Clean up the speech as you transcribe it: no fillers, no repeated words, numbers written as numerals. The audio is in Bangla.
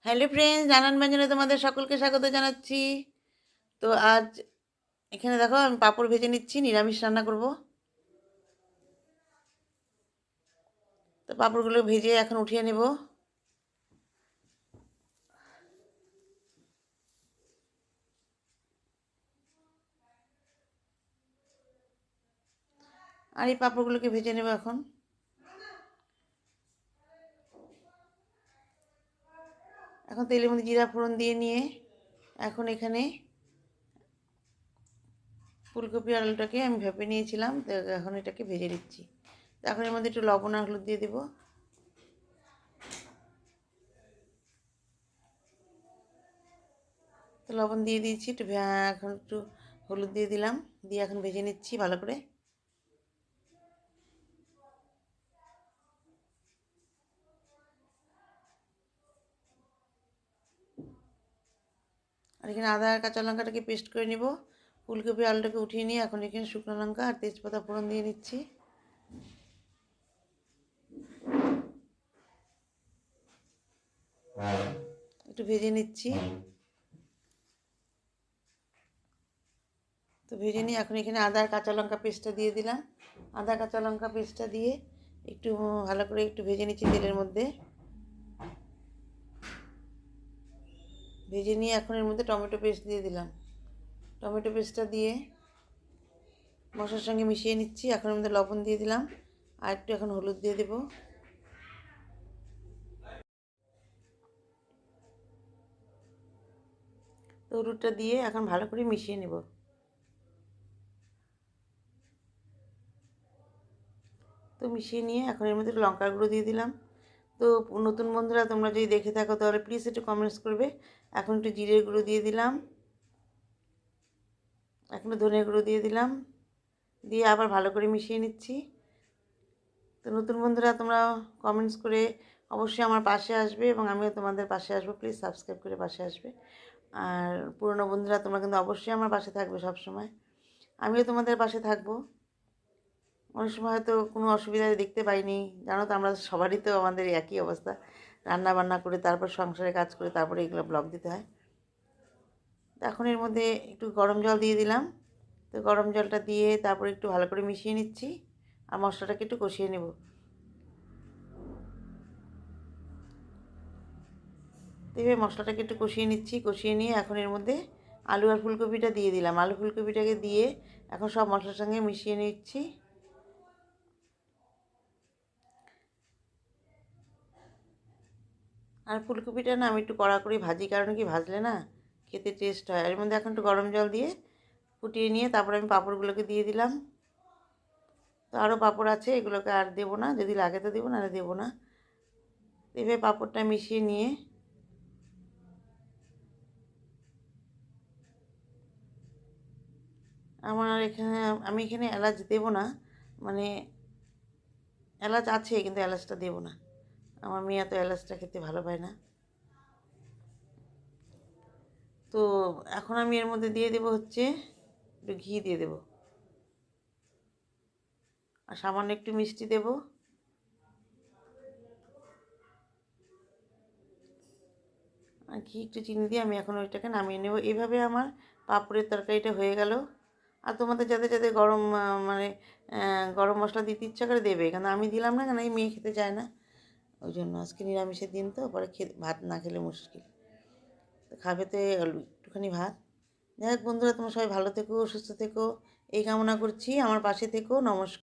হ্যালো ফ্রেন্ডস, নানান ব্যঞ্জনে তোমাদের সকলকে স্বাগত জানাচ্ছি। তো আজ এখানে দেখো আমি পাঁপড় ভেজে নিচ্ছি, নিরামিষ রান্না করব। তো পাঁপড়গুলো ভেজে এখন উঠিয়ে নেব। আর এই পাঁপড়গুলোকে ভেজে নেব এখন। এখন তেলের মধ্যে জিরা ফোড়ন দিয়ে নিয়ে এখন এখানে ফুলকপি আলুটাকে আমি ভেপে নিয়েছিলাম, তো এখন এটাকে ভেজে দিচ্ছি। তো এখন এর মধ্যে একটু লবণ আর হলুদ দিয়ে দেবো। তো লবণ দিয়ে দিয়েছি, একটু এখন একটু হলুদ দিয়ে দিলাম, দিয়ে এখন ভেজে নিচ্ছি ভালো করে। আর এখানে আদা আর কাঁচা লঙ্কাটাকে পেস্ট করে নেব। ফুলকপি আলুটাকে উঠিয়ে নিয়ে এখন এখানে শুকনো লঙ্কা আর তেজপাতা ফোড়ন দিয়ে নিচ্ছি। একটু ভেজে নিচ্ছি। তো ভেজে নিয়ে এখন এখানে আদা আর কাঁচা লঙ্কা পেস্টটা দিয়ে দিলাম। আদা কাঁচা লঙ্কা পেস্টটা দিয়ে একটু ভালো করে একটু ভেজে নিচ্ছি তেলের মধ্যে। ভেজে নিয়ে এখন এর মধ্যে টমেটো পেস্ট দিয়ে দিলাম। টমেটো পেস্টটা দিয়ে মশলার সঙ্গে মিশিয়ে নিচ্ছি। এখন এর মধ্যে লবণ দিয়ে দিলাম আর একটু এখন হলুদ দিয়ে দেবো। তো হলুদটা দিয়ে এখন ভালো করে মিশিয়ে নেব। তো মিশিয়ে নিয়ে এখন এর মধ্যে লঙ্কার গুঁড়ো দিয়ে দিলাম। তো নতুন বন্ধুরা তোমরা যদি দেখে থাকো তাহলে প্লিজ একটু কমেন্টস করবে। এখন একটু জিরের গুঁড়ো দিয়ে দিলাম, এখন ধনের গুঁড়ো দিয়ে দিলাম, দিয়ে আবার ভালো করে মিশিয়ে নিচ্ছি। তো নতুন বন্ধুরা তোমরা কমেন্টস করে অবশ্যই আমার পাশে আসবে এবং আমিও তোমাদের পাশে আসবো। প্লিজ সাবস্ক্রাইব করে পাশে আসবে। আর পুরনো বন্ধুরা তোমরা কিন্তু অবশ্যই আমার পাশে থাকবে সব সময়। আমিও তোমাদের পাশে থাকবো। অনেক সময় হয়তো কোনো অসুবিধা দেখতে পাইনি, জানো তো আমরা সবারই তো আমাদের একই অবস্থা, রান্না বান্না করে তারপর সংসারে কাজ করে তারপরে এগুলো ব্লগ দিতে হয়। তো এখন এর মধ্যে একটু গরম জল দিয়ে দিলাম। তো গরম জলটা দিয়ে তারপরে একটু ভালো করে মিশিয়ে নিচ্ছি আর মশলাটাকে একটু কষিয়ে নেব। তো এবার মশলাটাকে একটু কষিয়ে নিচ্ছি, কষিয়ে নিয়ে এখন এর মধ্যে আলু আর ফুলকপিটা দিয়ে দিলাম। আলু ফুলকপিটাকে দিয়ে এখন সব মশলার সঙ্গে মিশিয়ে নিচ্ছি। আর ফুলকপিটা না আমি একটু কড়া করে ভাজি, কারণ কি ভাজলে না খেতে টেস্ট হয়। এর মধ্যে এখন একটু গরম জল দিয়ে ফুটিয়ে নিয়ে তারপরে আমি পাঁপড়গুলোকে দিয়ে দিলাম। তো আরও পাঁপড় আছে, এগুলোকে আর দেবো না, যদি লাগে তো দেবো, নাহলে দেবো না। এভাবে পাঁপড়টা মিশিয়ে নিয়ে আমি এখানে এলাচ দেবো না, মানে এলাচ আছে কিন্তু এলাচটা দেবো না। আমার মেয়ে এত এলাচটা খেতে ভালো পায় না। তো এখন আমি এর মধ্যে দিয়ে দেবো হচ্ছে একটু ঘি দিয়ে দেবো আর সামান্য একটু মিষ্টি দেবো। আর ঘি একটু চিনি দিয়ে আমি এখন ওইটাকে নামিয়ে নেব। এইভাবে আমার পাঁপড়ের তরকারিটা হয়ে গেল। আর তোমাদের যাদের যাদের মানে গরম মশলা দিতে ইচ্ছা করে দেবে, কারণ আমি দিলাম না, কেন এই মেয়ে খেতে চায় না, ওই জন্য আজকে নিরামিষের দিন তো, পরে ভাত না খেলে মুশকিল। তো খাবে তো একটুখানি ভাত। যাই হোক বন্ধুরা, তোমরা সবাই ভালো থেকো, সুস্থ থেকো এই কামনা করছি। আমার পাশে থেকো। নমস্কার।